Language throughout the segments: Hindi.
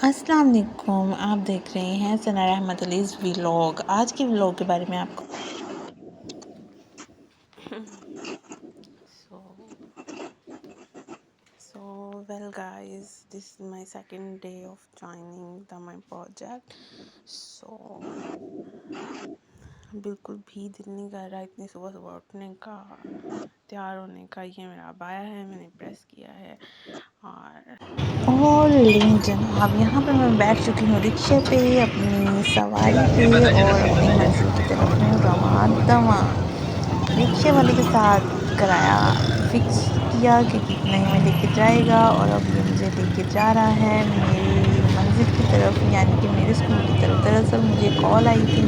अस्सलाम वालेकुम। आप देख रहे हैं सना रहमत अलीज़ व्लॉग। आज के व्लॉग के बारे में आपको so so well guys, this is my second day of joining the my project. So बिल्कुल भी दिल नहीं कर रहा इतनी सुबह सुबह उठने का, तैयार होने का। ये मेरा अबाया है, मैंने प्रेस किया है। और लें जनाब, यहाँ पर मैं बैठ चुकी हूँ रिक्शे पे, अपनी सवारी पे, और अपनी मंजिल की तरफ हूँ रवां। रिक्शे वाले के साथ किराया फिक्स किया कि कितने में लेके जाएगा, और अब ये मुझे लेके जा रहा है मेरी मंजिल की तरफ, यानी कि मेरे स्कूल की तरफ। दरअसल मुझे कॉल आई थी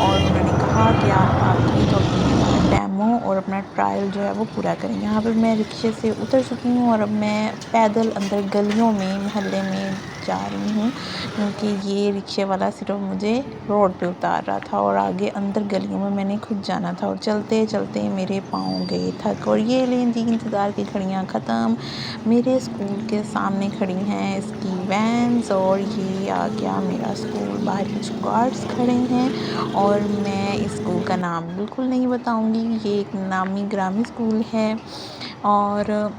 और उन्होंने कहा कि आप आके तो अपना डेमो और अपना ट्रायल जो है वो पूरा करें। यहाँ पर मैं रिक्शे से उतर चुकी हूँ और अब मैं पैदल अंदर गलियों में, मोहल्ले में जा रही हूँ, क्योंकि ये रिक्शे वाला सिर्फ मुझे रोड पे उतार रहा था और आगे अंदर गलियों में मैंने खुद जाना था। और चलते चलते मेरे पाँव गए थक। और ये लें जी, इंतज़ार की घड़ियाँ ख़त्म। मेरे स्कूल के सामने खड़ी हैं इसकी वैन्स, और ये आ गया मेरा स्कूल। बाहर कुछ गार्ड्स खड़े हैं, और मैं इस स्कूल का नाम बिल्कुल नहीं बताऊंगी। ये एक नामी ग्रामी स्कूल है, और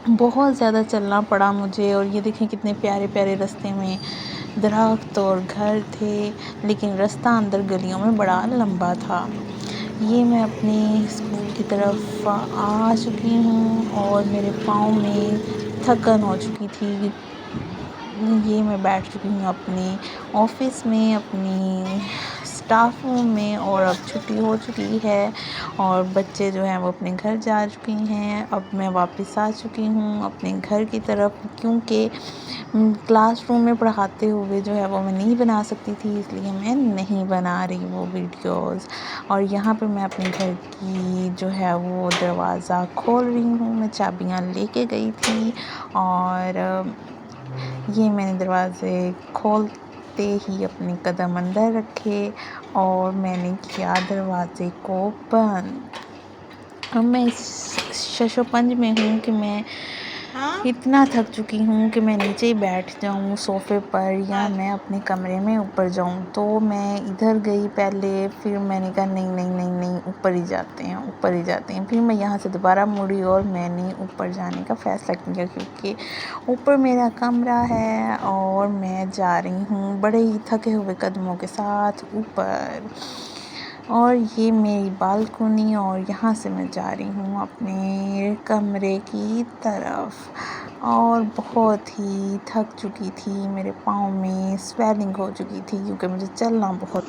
बहुत ज़्यादा चलना पड़ा मुझे। और ये देखें कितने प्यारे प्यारे रास्ते में दरख्त और घर थे, लेकिन रास्ता अंदर गलियों में बड़ा लंबा था। ये मैं अपने स्कूल की तरफ आ चुकी हूँ और मेरे पाँव में थकन हो चुकी थी। ये मैं बैठ चुकी हूँ अपने ऑफिस में, अपनी स्टाफ रूम में, और अब छुट्टी हो चुकी है और बच्चे जो हैं वो अपने घर जा चुके हैं। अब मैं वापस आ चुकी हूँ अपने घर की तरफ, क्योंकि क्लासरूम में पढ़ाते हुए जो है वो मैं नहीं बना सकती थी, इसलिए मैं नहीं बना रही वो वीडियोस। और यहाँ पर मैं अपने घर की जो है वो दरवाज़ा खोल रही हूँ। मैं चाबियाँ लेके गई थी, और ये मैंने दरवाज़े खोलते ही अपने कदम अंदर रखे और मैंने किया दरवाज़े को बंद। अब मैं इस शशोपंज में हूँ कि मैं इतना थक चुकी हूँ कि मैं नीचे ही बैठ जाऊँ सोफ़े पर, या मैं अपने कमरे में ऊपर जाऊँ। तो मैं इधर गई पहले, फिर मैंने कहा नहीं नहीं नहीं नहीं, ऊपर ही जाते हैं, ऊपर ही जाते हैं। फिर मैं यहाँ से दोबारा मुड़ी और मैंने ऊपर जाने का फ़ैसला किया, क्योंकि ऊपर मेरा कमरा है और मैं जा रही हूँ बड़े ही थके हुए कदमों के साथ ऊपर। और ये मेरी बालकनी, और यहाँ से मैं जा रही हूँ अपने कमरे की तरफ। और बहुत ही थक चुकी थी, मेरे पाँव में स्वेलिंग हो चुकी थी, क्योंकि मुझे चलना बहुत